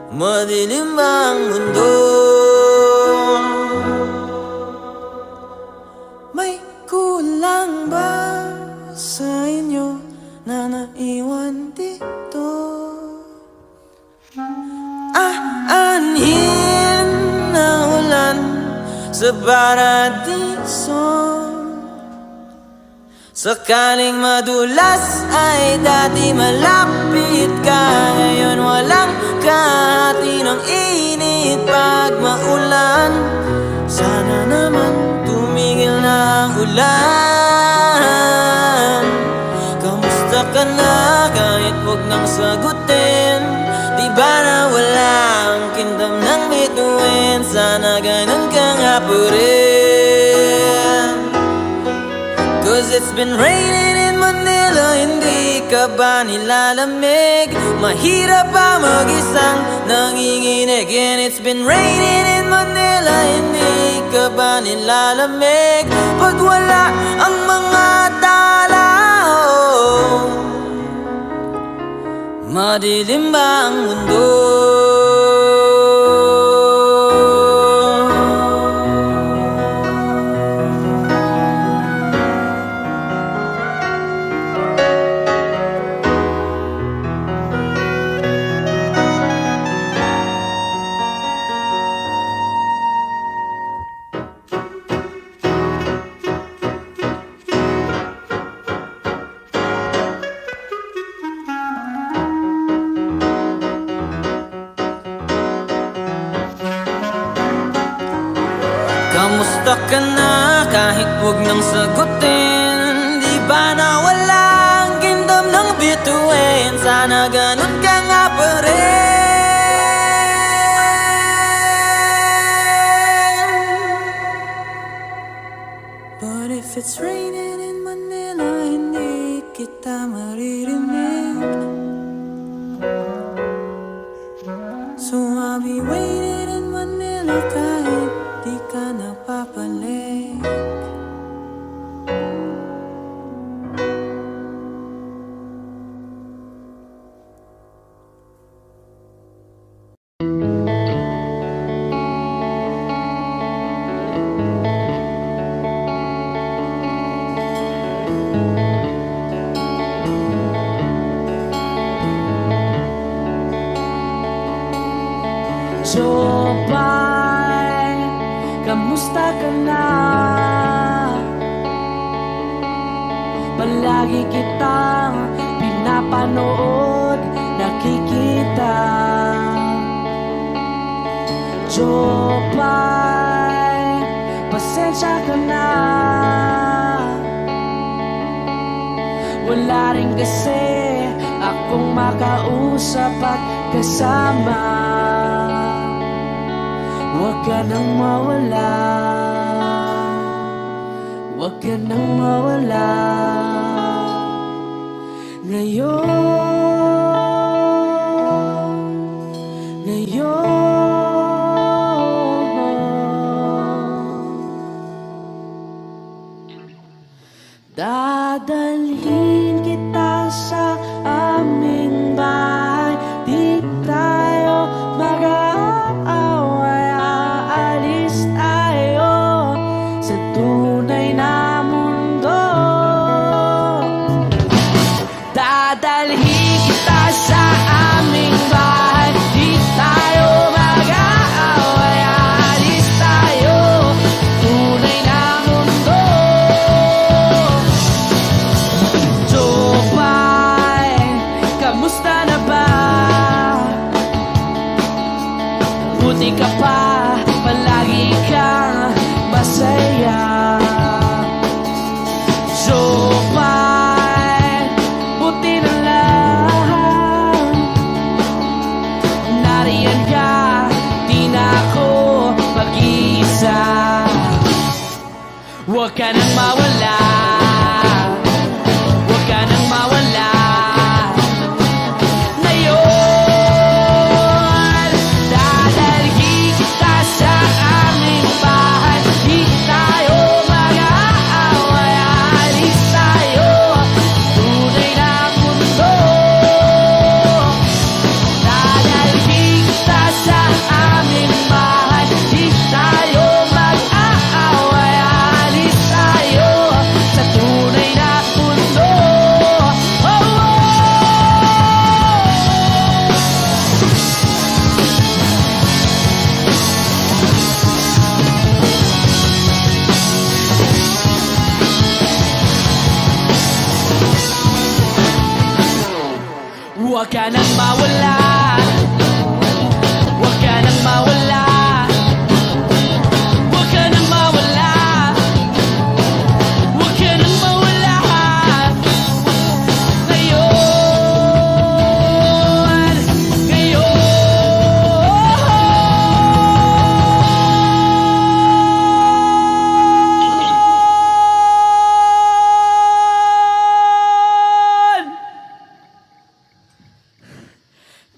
madilim ang mundo. May kulang ba sa inyo na naiwan dito? Aanhin na ulan sa paradiso. Sakaling madulas ay dati malapit ka, ngayon walang kahati ng init pag maulan. Sana naman tumigil na ang ulan. Kamusta ka na kahit huwag nang sagutin? Di ba na wala ang kingdom ng bituin? Sana ganun ka nga pa rin. Cause it's been raining in Manila, hindi ka ba nilalamig? Mahirap pa mag-isang nanginginig. And it's been raining in Manila, hindi ka ba nilalamig? Pag wala ang mga tala, oh, madilim ba ang mundo? Kamusta ka na kahit huwag nang sagutin? Di ba na wala ang kingdom ng bituin? Sana ganun ka nga pa rin. But if it's raining in Manila, hindi kita maririnig. So I'll be waiting in Manila kahit di ka napapalik. Jopay, kamusta ka na? Palagi kitang pinapanood, nakikita. Jopay, pasensya ka na. wala rin kasi akong makausap at kasama. Huwag ka nang mawala, huwag ka nang mawala. Dadalhin kita sa aming bahay, di tayo mag-aaway, aalis tayo sa tunay na mundo. Dadalhin kita sa aming bahay, di tayo mag-aaway, aalis tayo tunay na mundo. Kamusta na ba? Buti ka pa, palagi kang masaya. Jopay, buti na lang nariyan ka, di na ako mag-iisa. Huwag ka nang mawala, huwag ka nang mawala. Huwag ka nang mawala, huwag ka nang mawala, huwag ka nang mawala, huwag ka nang mawala. Ngayon, ngayon.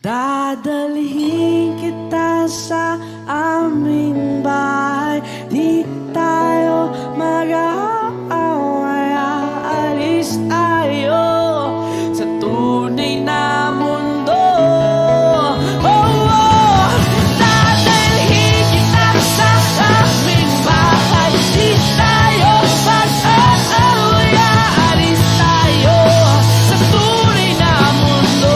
Dadalhin kita sa aming bahay, di tayo mag-aaway, aalis tayo sa tunay na mundo. Dadalhin kita sa aming bahay, di tayo mag-aaway, aalis tayo sa tunay na mundo.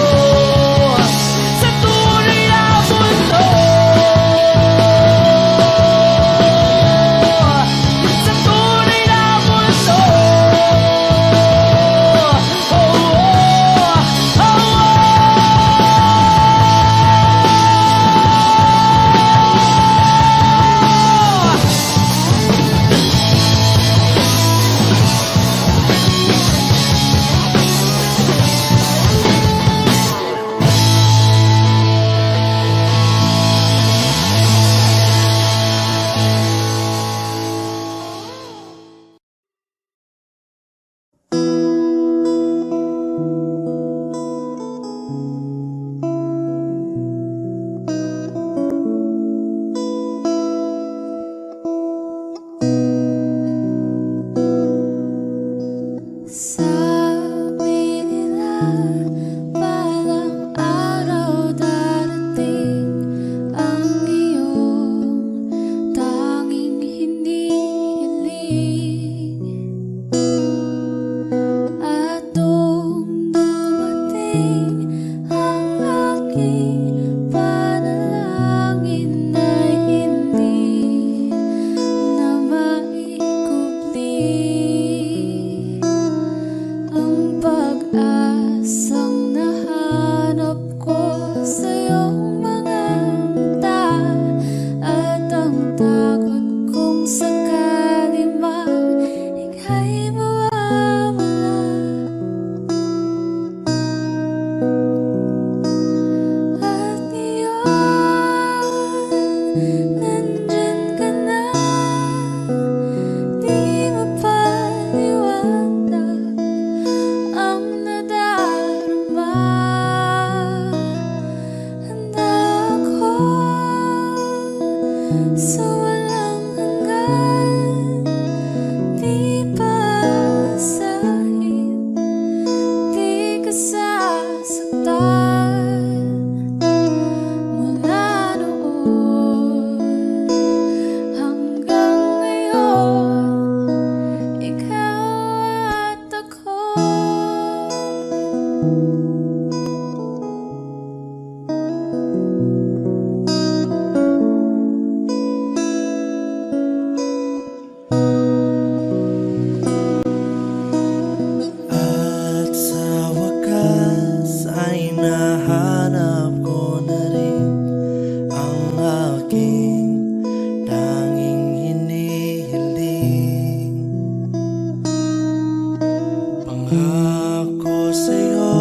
Pangako sa'yo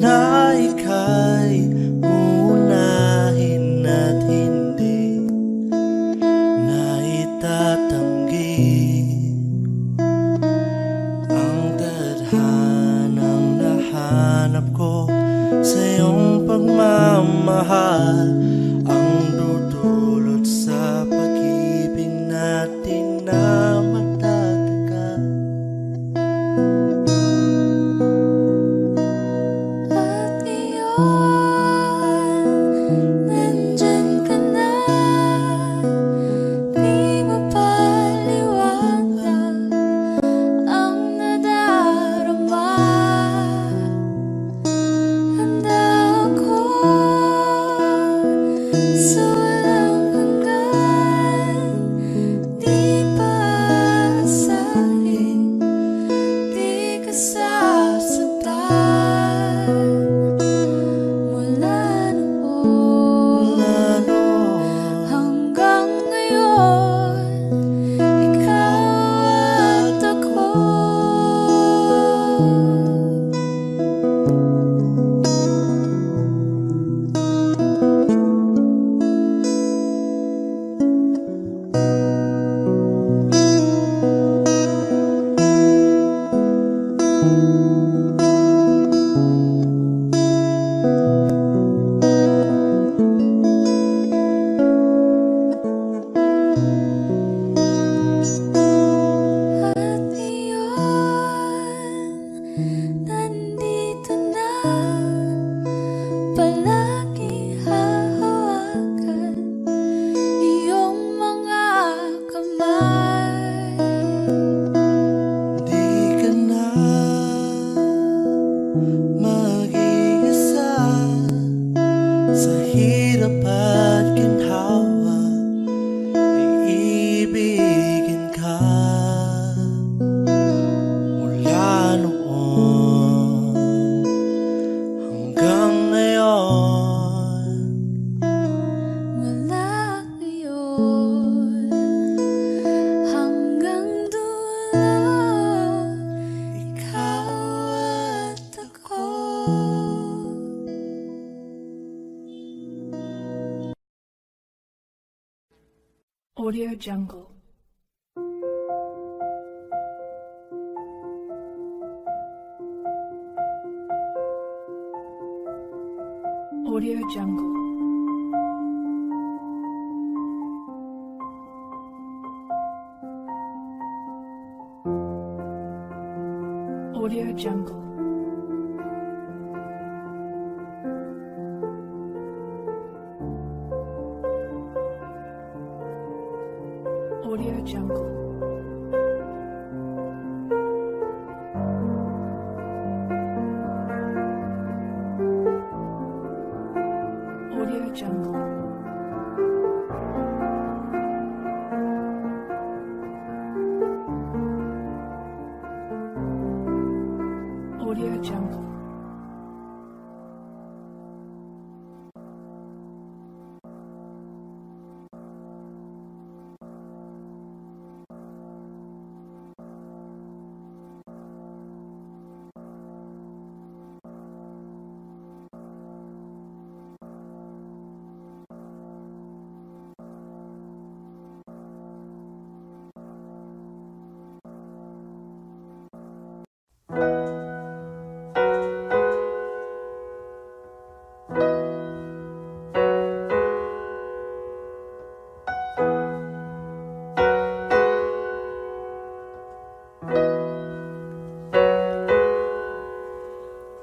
na ika'y uunahin at hindi na itatanggi ang tadhanang nahanap ko sa iyong pagmamahal, ang dudulot sa pag-ibig natin na matatagal. At ngayon, nandyan ka na, di mapaliwanag ang nadarama. Handa ako sa walang hanggan, di paasahin, di ka sasaktan. Mula noon hanggang ngayon, ikaw at ako. At ngayon, nandito na, palagi hahawakan iyong mga kamay. Di ka na mag-iisa sa hirap at ginhawa, iibigin ka. Mula noon hanggang ngayon, Mula ngayon hanggang dulo, ikaw at ako. Audio Jungle. Audio Jungle. Audio Jungle. Audio Jungle. Audio Jungle. Audio Jungle.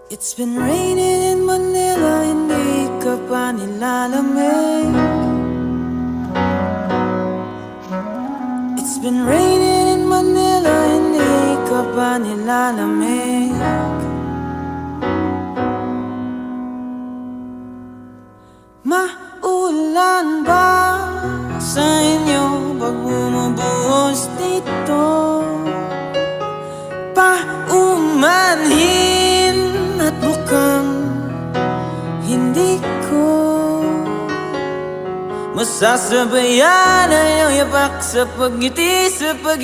It's been raining in Manila, hindi ka pa nilalamig. It's been raining in Manila, hindi ka pa nilalamig. Maulan ba sa inyo pag bumubuhos dito? Paumanhin at mukhang hindi ko masasabayan ang iyong yapak sa pagngiti sa pag